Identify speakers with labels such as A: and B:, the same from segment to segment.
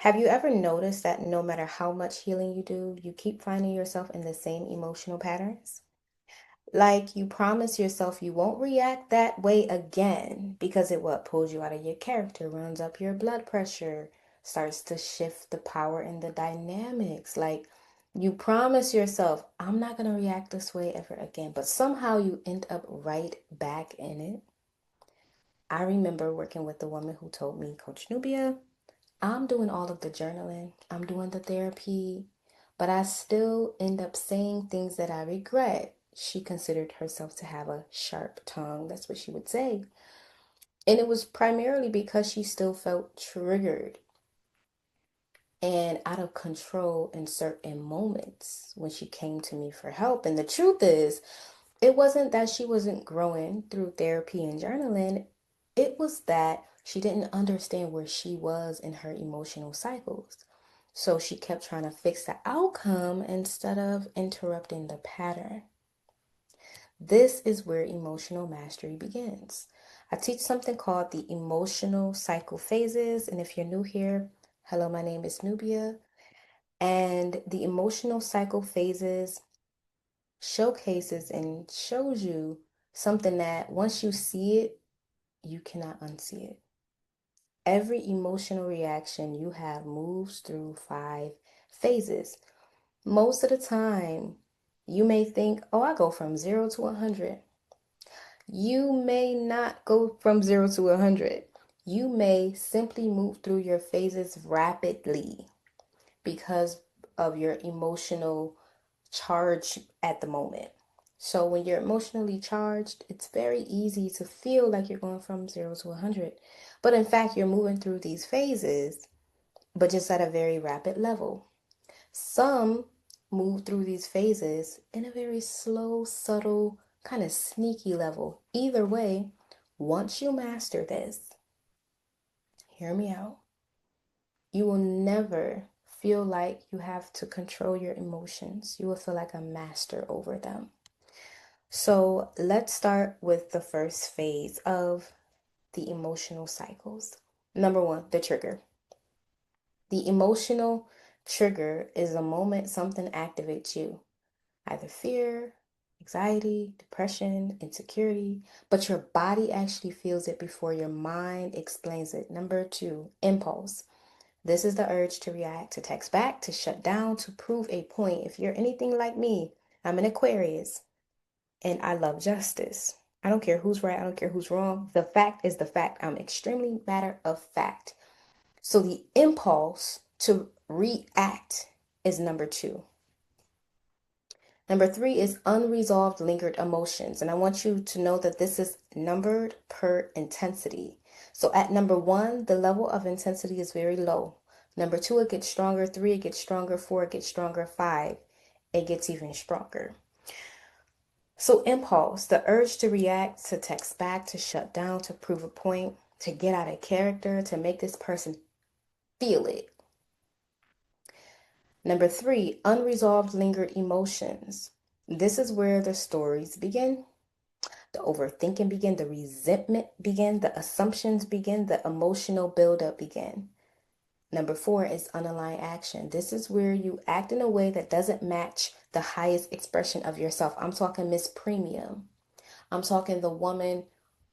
A: Have you ever noticed that no matter how much healing you do, you keep finding yourself in the same emotional patterns? Like you promise yourself you won't react that way again because it what pulls you out of your character, runs up your blood pressure, starts to shift the power and the dynamics. Like you promise yourself, I'm not going to react this way ever again, but somehow you end up right back in it. I remember working with the woman who told me, Coach Nubia, I'm doing all of the journaling, I'm doing the therapy, but I still end up saying things that I regret. She considered herself to have a sharp tongue. That's what she would say. And it was primarily because she still felt triggered and out of control in certain moments when she came to me for help. And the truth is, it wasn't that she wasn't growing through therapy and journaling, it was that she didn't understand where she was in her emotional cycles. So she kept trying to fix the outcome instead of interrupting the pattern. This is where emotional mastery begins. I teach something called the emotional cycle phases. And if you're new here, hello, my name is Nubia. And the emotional cycle phases showcases and shows you something that once you see it, you cannot unsee it. Every emotional reaction you have moves through 5 phases. Most of the time, you may think, oh, I go from 0 to 100. You may not go from 0 to 100. You may simply move through your phases rapidly because of your emotional charge at the moment. So when you're emotionally charged, it's very easy to feel like you're going from 0 to 100. But in fact, you're moving through these phases, but just at a very rapid level. Some move through these phases in a very slow, subtle, kind of sneaky level. Either way, once you master this, hear me out, you will never feel like you have to control your emotions. You will feel like a master over them. So let's start with the first phase of the emotional cycles. Number one, the trigger. The emotional trigger is a moment something activates you, either fear, anxiety, depression, insecurity, but your body actually feels it before your mind explains it. Number two, impulse. This is the urge to react, to text back, to shut down, to prove a point. If you're anything like me, I'm an Aquarius and I love justice. I don't care who's right, I don't care who's wrong. The fact is the fact. I'm extremely matter of fact. So the impulse to react is number two. Number three is unresolved lingered emotions. And I want you to know that this is numbered per intensity. So at number one, the level of intensity is very low. Number two, it gets stronger. Three, it gets stronger. Four, it gets stronger. Five, it gets even stronger. So impulse, the urge to react, to text back, to shut down, to prove a point, to get out of character, to make this person feel it. Number three, unresolved lingered emotions. This is where the stories begin, the overthinking begin, the resentment begin, the assumptions begin, the emotional buildup begin. Number four is unaligned action. This is where you act in a way that doesn't match the highest expression of yourself. I'm talking Miss Premium. I'm talking the woman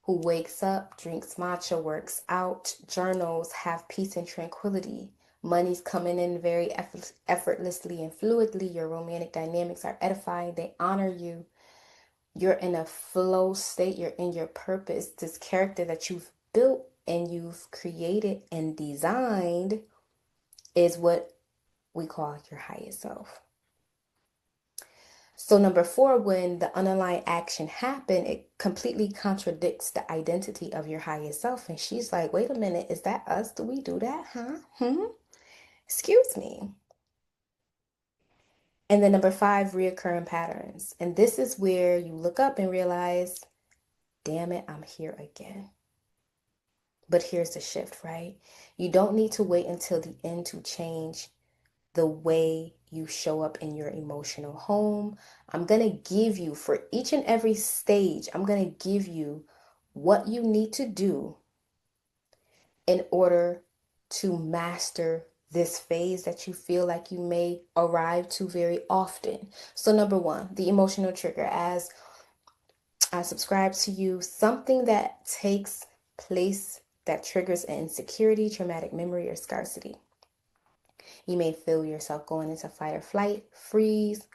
A: who wakes up, drinks matcha, works out, journals, have peace and tranquility. Money's coming in very effortlessly and fluidly. Your romantic dynamics are edifying. They honor you. You're in a flow state. You're in your purpose. This character that you've built and you've created and designed is what we call your highest self. So number four, when the unaligned action happened, it completely contradicts the identity of your highest self. And she's like, wait a minute, is that us? Do we do that? Huh? Excuse me. And then number five, reoccurring patterns. And this is where you look up and realize, damn it, I'm here again. But here's the shift, right? You don't need to wait until the end to change the way you show up in your emotional home. I'm going to give you, for each and every stage, I'm going to give you what you need to do in order to master this phase that you feel like you may arrive to very often. So, number one, the emotional trigger, as I subscribe to you, something that takes place that triggers an insecurity, traumatic memory, or scarcity. You may feel yourself going into fight or flight, freeze.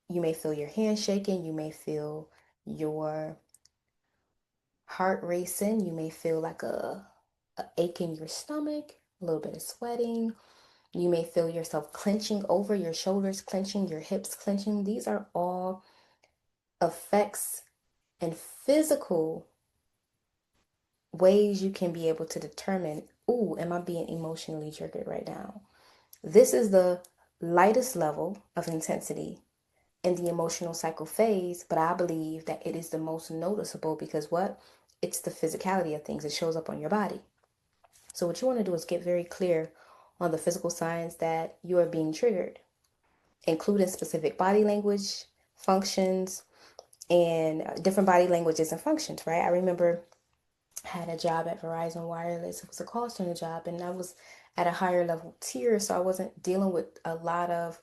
A: You may feel your hand shaking. You may feel your heart racing. You may feel like a ache in your stomach, a little bit of sweating. You may feel yourself clenching over, your shoulders clenching, your hips clenching. These are all effects and physical ways you can be able to determine, ooh, am I being emotionally triggered right now? This is the lightest level of intensity in the emotional cycle phase, but I believe that it is the most noticeable because what? It's the physicality of things. It shows up on your body. So what you want to do is get very clear on the physical signs that you are being triggered, including specific body language, functions, and different body languages and functions, right? I remember I had a job at Verizon Wireless. It was a call center job, and I was at a higher level tier, so I wasn't dealing with a lot of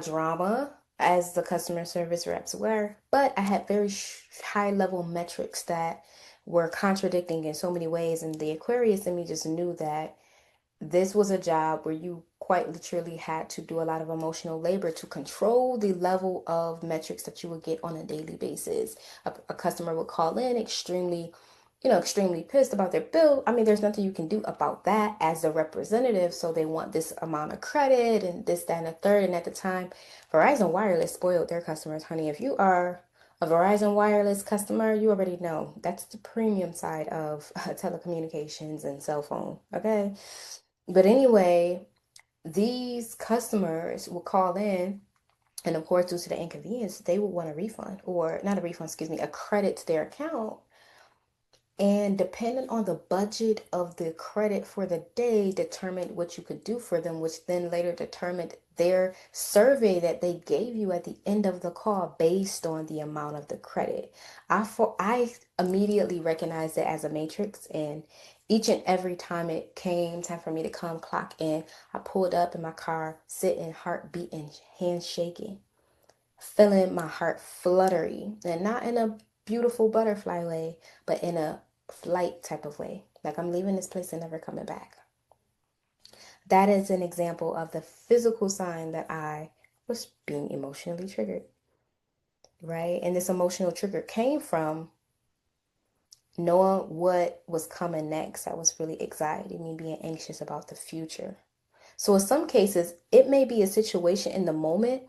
A: drama as the customer service reps were, but I had very high level metrics that were contradicting in so many ways, and the Aquarius in me just knew that this was a job where you quite literally had to do a lot of emotional labor to control the level of metrics that you would get on a daily basis. A customer would call in extremely pissed about their bill. I mean, there's nothing you can do about that as a representative. So they want this amount of credit and this, that, and the third. And at the time, Verizon Wireless spoiled their customers, honey. If you are a Verizon Wireless customer, you already know that's the premium side of telecommunications and cell phone. Okay. But anyway, these customers will call in, and of course, due to the inconvenience, they will want a refund, or not a refund, excuse me, a credit to their account. And depending on the budget of the credit for the day, determined what you could do for them, which then later determined their survey that they gave you at the end of the call based on the amount of the credit. I immediately recognized it as a matrix, and each and every time it came time for me to come clock in, I pulled up in my car, sitting, heart beating, hands shaking, feeling my heart fluttery, and not in a beautiful butterfly way, but in a flight type of way. Like I'm leaving this place and never coming back. That is an example of the physical sign that I was being emotionally triggered, right? And this emotional trigger came from knowing what was coming next. I was really anxiety, me being anxious about the future. So in some cases, it may be a situation in the moment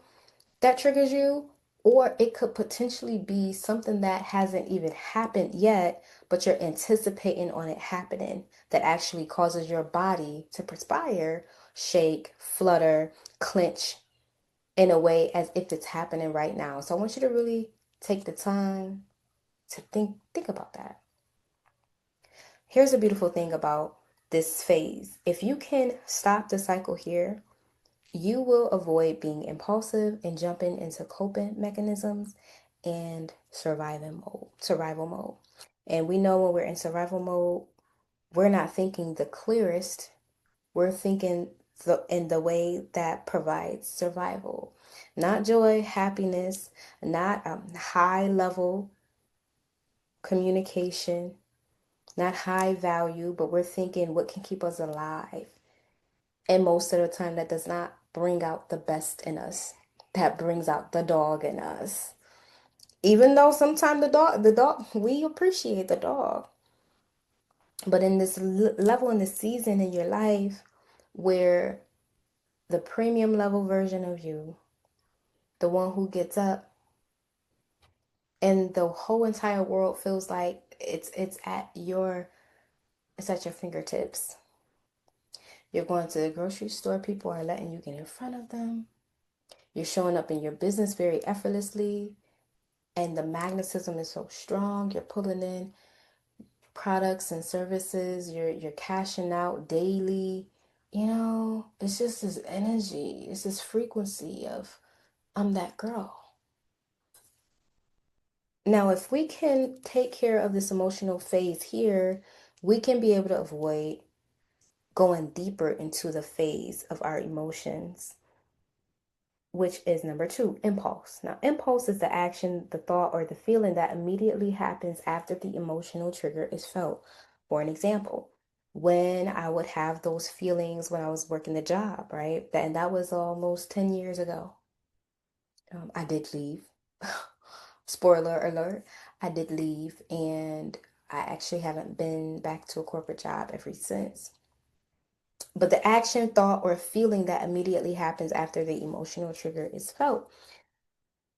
A: that triggers you, or it could potentially be something that hasn't even happened yet, but you're anticipating on it happening that actually causes your body to perspire, shake, flutter, clench in a way as if it's happening right now. So I want you to really take the time to think about that. Here's a beautiful thing about this phase. If you can stop the cycle here, you will avoid being impulsive and jumping into coping mechanisms and survival mode. And we know when we're in survival mode, we're not thinking the clearest. We're thinking in the way that provides survival, not joy, happiness, not high level communication, not high value, but we're thinking what can keep us alive. And most of the time, that does not bring out the best in us. That brings out the dog in us. Even though sometimes we appreciate the dog. But in this level, in this season in your life where the premium level version of you, the one who gets up, and the whole entire world feels like it's at your fingertips. You're going to the grocery store, people are letting you get in front of them. You're showing up in your business very effortlessly, and the magnetism is so strong. You're pulling in products and services. You're cashing out daily. It's just this energy. It's this frequency of I'm that girl. Now, if we can take care of this emotional phase here, we can be able to avoid going deeper into the phase of our emotions, which is number two, impulse. Now, impulse is the action, the thought, or the feeling that immediately happens after the emotional trigger is felt. For an example, when I would have those feelings when I was working the job, right? And that was almost 10 years ago. I did leave. Spoiler alert, I did leave, and I actually haven't been back to a corporate job ever since. But the action, thought, or feeling that immediately happens after the emotional trigger is felt.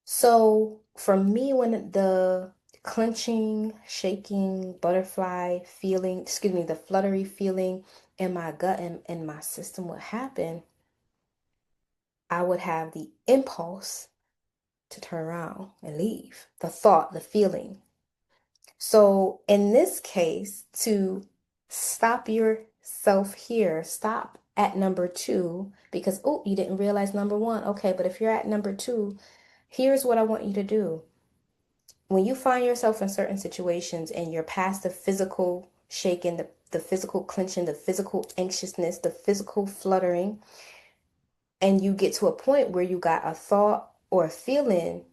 A: So for me, when the clenching, shaking, butterfly feeling, excuse me, the fluttery feeling in my gut and in my system would happen, I would have the impulse to turn around and leave. The thought, the feeling. So in this case, to stop yourself here, stop at number two, because, oh, you didn't realize number one. Okay, but if you're at number two, here's what I want you to do. When you find yourself in certain situations and you're past the physical shaking, the physical clenching, the physical anxiousness, the physical fluttering, and you get to a point where you got a thought or a feeling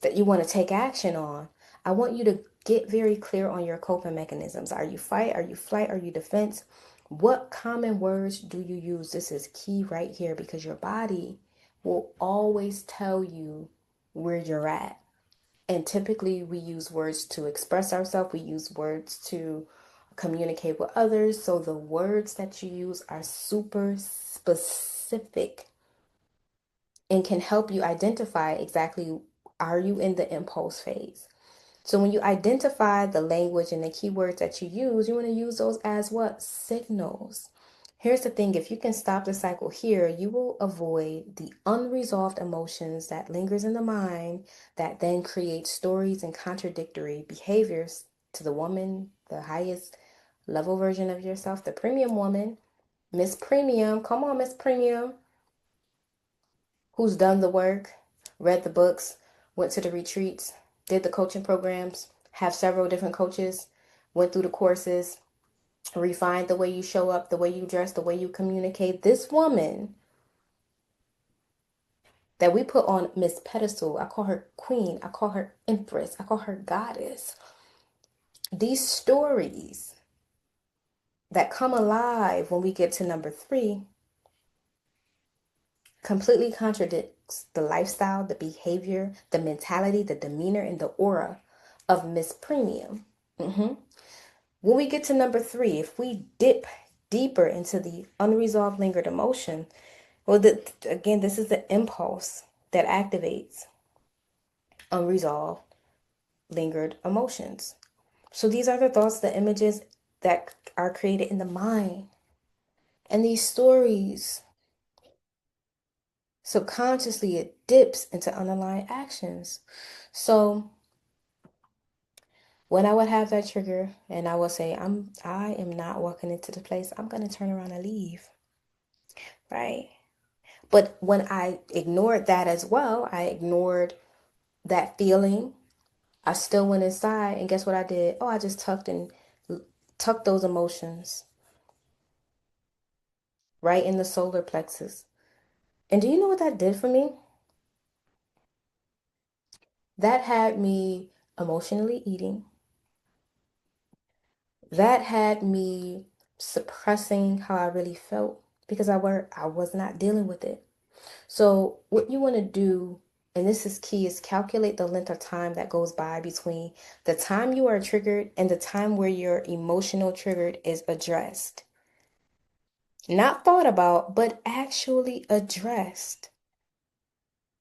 A: that you want to take action on, I want you to get very clear on your coping mechanisms. Are you fight? Are you flight? Are you defense? What common words do you use? This is key right here because your body will always tell you where you're at. And typically, we use words to express ourselves, we use words to communicate with others. So, the words that you use are super specific and can help you identify exactly, are you in the impulse phase? So when you identify the language and the keywords that you use, you want to use those as what? Signals. Here's the thing, if you can stop the cycle here, you will avoid the unresolved emotions that lingers in the mind that then create stories and contradictory behaviors to the woman, the highest level version of yourself, the premium woman, Miss Premium. Come on, Miss Premium, who's done the work, read the books, went to the retreats, did the coaching programs, have several different coaches, went through the courses, refined the way you show up, the way you dress, the way you communicate. This woman that we put on Miss Pedestal, I call her queen, I call her empress, I call her goddess. These stories that come alive when we get to number three completely contradicts the lifestyle, the behavior, the mentality, the demeanor, and the aura of Miss Premium. Mhm. When we get to number three, if we dip deeper into the unresolved lingered emotion, well, again, this is the impulse that activates unresolved lingered emotions. So these are the thoughts, the images that are created in the mind. And these stories, subconsciously, it dips into underlying actions. So when I would have that trigger and I would say, I am not walking into the place, I'm gonna turn around and leave. Right? But when I ignored that as well, I ignored that feeling. I still went inside, and guess what I did? Oh, I just tucked those emotions right in the solar plexus. And do you know what that did for me? That had me emotionally eating. That had me suppressing how I really felt because I was not dealing with it. So what you want to do, and this is key, is calculate the length of time that goes by between the time you are triggered and the time where your emotional triggered is addressed. Not thought about, but actually addressed.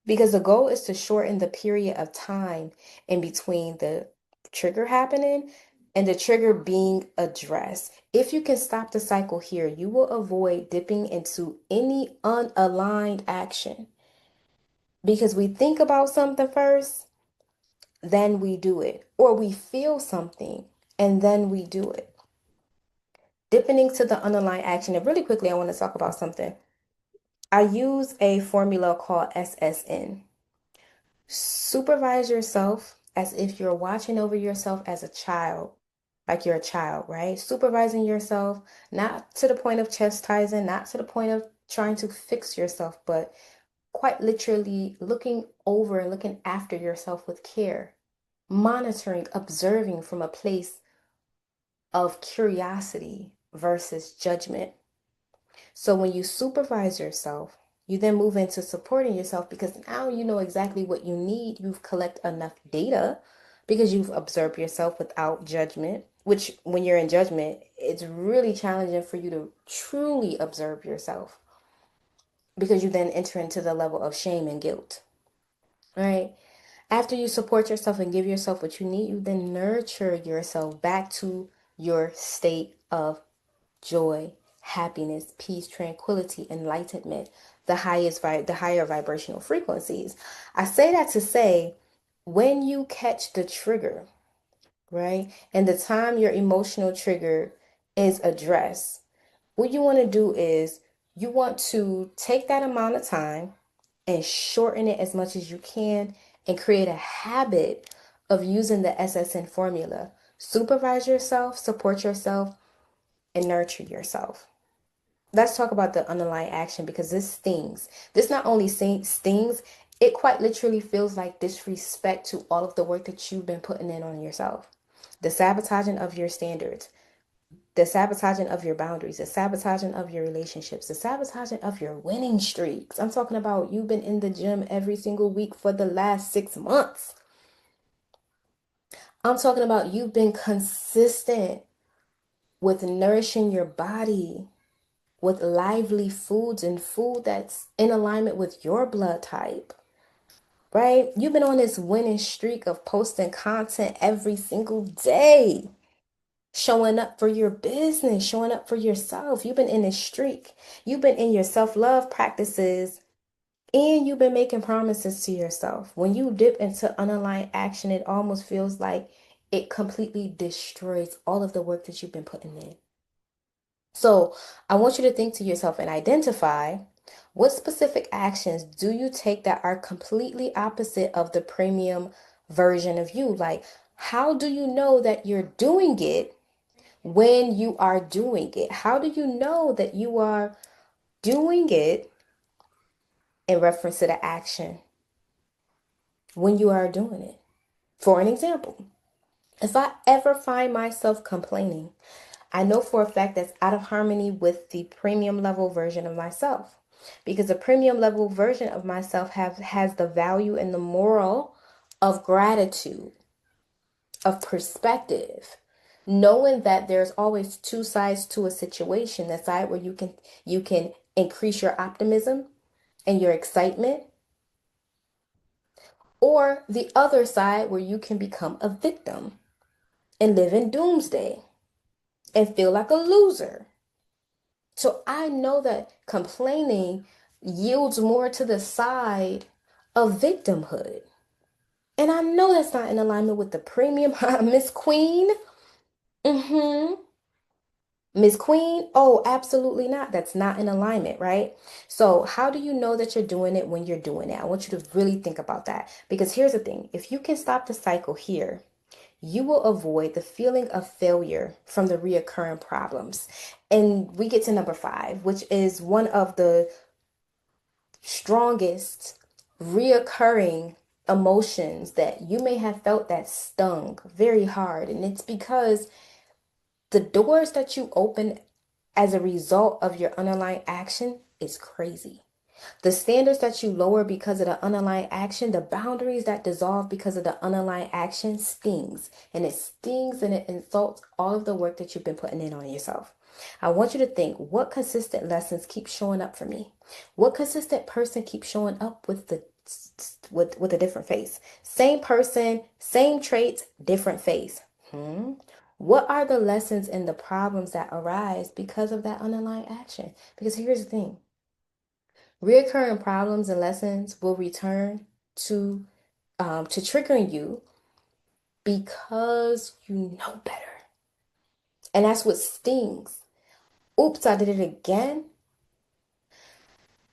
A: Because the goal is to shorten the period of time in between the trigger happening and the trigger being addressed. If you can stop the cycle here, you will avoid dipping into any unaligned action. Because we think about something first, then we do it. Or we feel something and then we do it. Dipping into the underlying action. And really quickly, I want to talk about something. I use a formula called SSN. Supervise yourself as if you're watching over yourself as a child. like you're a child, right? Supervising yourself, not to the point of chastising, not to the point of trying to fix yourself, but quite literally looking over and looking after yourself with care, monitoring, observing from a place of curiosity versus judgment. So when you supervise yourself, you then move into supporting yourself because now you know exactly what you need. You've collected enough data because you've observed yourself without judgment, which when you're in judgment, it's really challenging for you to truly observe yourself because you then enter into the level of shame and guilt. All right. After you support yourself and give yourself what you need, you then nurture yourself back to your state of joy, happiness, peace, tranquility, enlightenment, the higher vibrational frequencies. I say that to say when you catch the trigger, right? And the time your emotional trigger is addressed, what you want to do is you want to take that amount of time and shorten it as much as you can and create a habit of using the SSN formula. Supervise yourself, support yourself, and nurture yourself. Let's talk about the underlying action because this stings. This not only stings, it quite literally feels like disrespect to all of the work that you've been putting in on yourself. The sabotaging of your standards, the sabotaging of your boundaries, the sabotaging of your relationships, the sabotaging of your winning streaks. I'm talking about you've been in the gym every single week for the last 6 months. I'm talking about you've been consistent with nourishing your body with lively foods and food that's in alignment with your blood type, right? You've been on this winning streak of posting content every single day, showing up for your business, showing up for yourself. You've been in this streak. You've been in your self-love practices and you've been making promises to yourself. When you dip into unaligned action, it almost feels like it completely destroys all of the work that you've been putting in. So I want you to think to yourself and identify what specific actions do you take that are completely opposite of the premium version of you? Like, how do you know that you're doing it when you are doing it? How do you know that you are doing it in reference to the action when you are doing it? For an example, if I ever find myself complaining, I know for a fact that's out of harmony with the premium level version of myself. Because the premium level version of myself has the value and the moral of gratitude, of perspective, knowing that there's always two sides to a situation. The side where you can increase your optimism and your excitement, or the other side where you can become a victim and live in doomsday and feel like a loser. So I know that complaining yields more to the side of victimhood. And I know that's not in alignment with the premium. Miss Queen. Mm-hmm. Miss Queen. Oh, absolutely not. That's not in alignment, right? So how do you know that you're doing it when you're doing it? I want you to really think about that. Because here's the thing. If you can stop the cycle here, you will avoid the feeling of failure from the reoccurring problems. And we get to number 5, which is one of the strongest reoccurring emotions that you may have felt that stung very hard. And it's because the doors that you open as a result of your underlying action is crazy. The standards that you lower because of the underlying action, the boundaries that dissolve because of the underlying action stings. And it stings and it insults all of the work that you've been putting in on yourself. I want you to think, what consistent lessons keep showing up for me? What consistent person keeps showing up with a different face? Same person, same traits, different face. What are the lessons and the problems that arise because of that underlying action? Because here's the thing. Reoccurring problems and lessons will return to triggering you because you know better. And that's what stings. Oops, I did it again.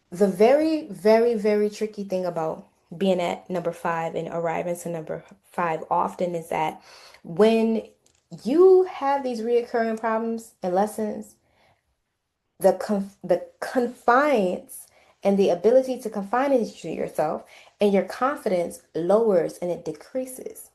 A: The very, very, very tricky thing about being at number 5 and arriving to number 5 often is that when You have these reoccurring problems and lessons, the confines and the ability to confine into yourself, and your confidence lowers and it decreases.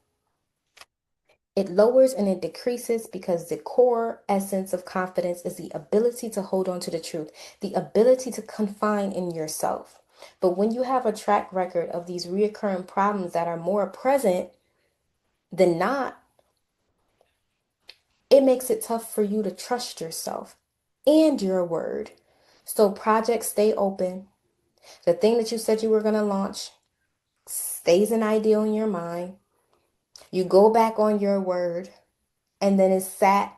A: It lowers and it decreases because the core essence of confidence is the ability to hold on to the truth, the ability to confine in yourself. But when you have a track record of these reoccurring problems that are more present than not, it makes it tough for you to trust yourself and your word. So projects stay open. The thing that you said you were going to launch stays an ideal in your mind. You go back on your word, and then it's sat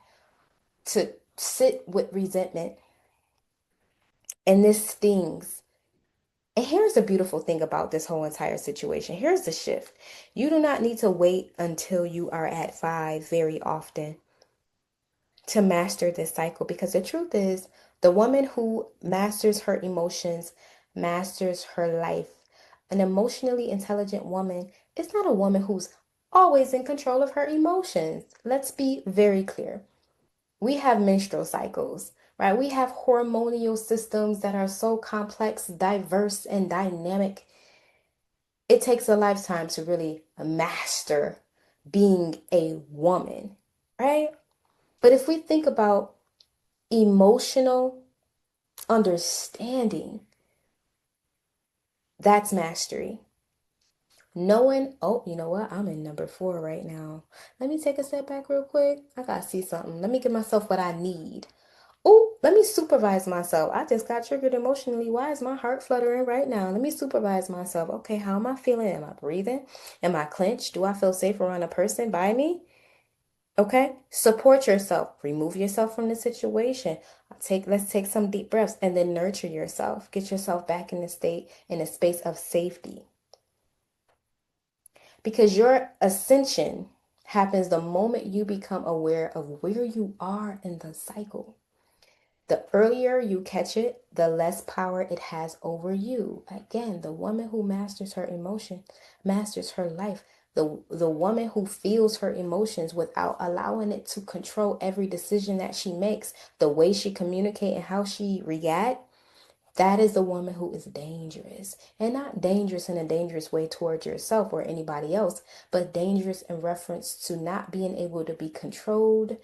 A: to sit with resentment. And this stings. And here's the beautiful thing about this whole entire situation. Here's the shift. You do not need to wait until you are at five very often to master this cycle, because the truth is, the woman who masters her emotions masters her life. An emotionally intelligent woman is not a woman who's always in control of her emotions. Let's be very clear. We have menstrual cycles, right? We have hormonal systems that are so complex, diverse, and dynamic. It takes a lifetime to really master being a woman, right? But if we think about emotional understanding, that's mastery. Knowing, oh, you know what? I'm in number 4 right now. Let me take a step back real quick. I gotta see something. Let me give myself what I need. Oh, let me supervise myself. I just got triggered emotionally. Why is my heart fluttering right now? Let me supervise myself. Okay, how am I feeling? Am I breathing? Am I clenched? Do I feel safe around a person by me? Okay, support yourself. Remove yourself from the situation. Let's take some deep breaths and then nurture yourself. Get yourself back in the state, in a space of safety. Because your ascension happens the moment you become aware of where you are in the cycle. The earlier you catch it, the less power it has over you. Again, the woman who masters her emotion masters her life. The woman who feels her emotions without allowing it to control every decision that she makes, the way she communicates and how she reacts, that is the woman who is dangerous. And not dangerous in a dangerous way towards yourself or anybody else, but dangerous in reference to not being able to be controlled,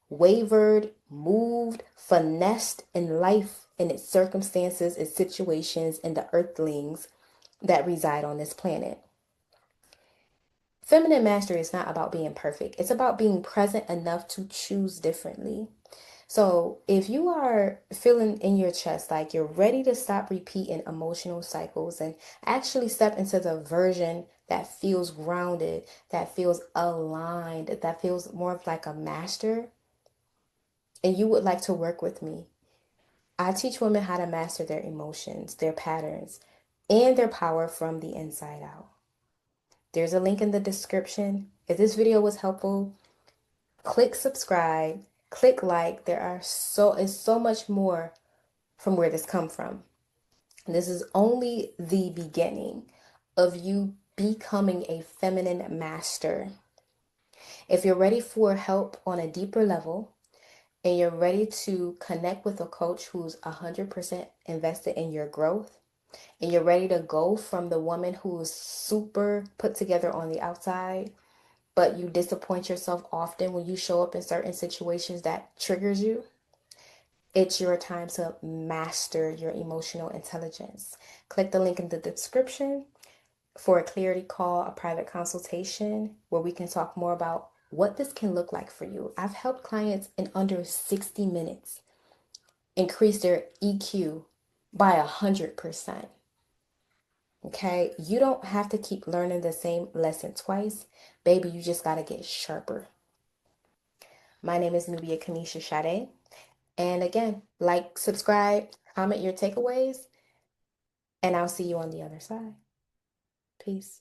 A: wavered, moved, finessed in life, in its circumstances, its situations, and the earthlings that reside on this planet. Feminine mastery is not about being perfect. It's about being present enough to choose differently. So, if you are feeling in your chest like you're ready to stop repeating emotional cycles and actually step into the version that feels grounded, that feels aligned, that feels more of like a master, and you would like to work with me, I teach women how to master their emotions, their patterns, and their power from the inside out. There's a link in the description. If this video was helpful, click subscribe, click like. It's so much more from where this come from. This is only the beginning of you becoming a feminine master. If you're ready for help on a deeper level, and you're ready to connect with a coach who's 100% invested in your growth, and you're ready to go from the woman who's super put together on the outside, but you disappoint yourself often when you show up in certain situations that triggers you, it's your time to master your emotional intelligence. Click the link in the description for a clarity call, a private consultation where we can talk more about what this can look like for you. I've helped clients in under 60 minutes increase their EQ by 100%. Okay, you don't have to keep learning the same lesson twice. Baby, you just got to get sharper. My name is Nubia Kanisha Sade. And again, like, subscribe, comment your takeaways, and I'll see you on the other side. Peace.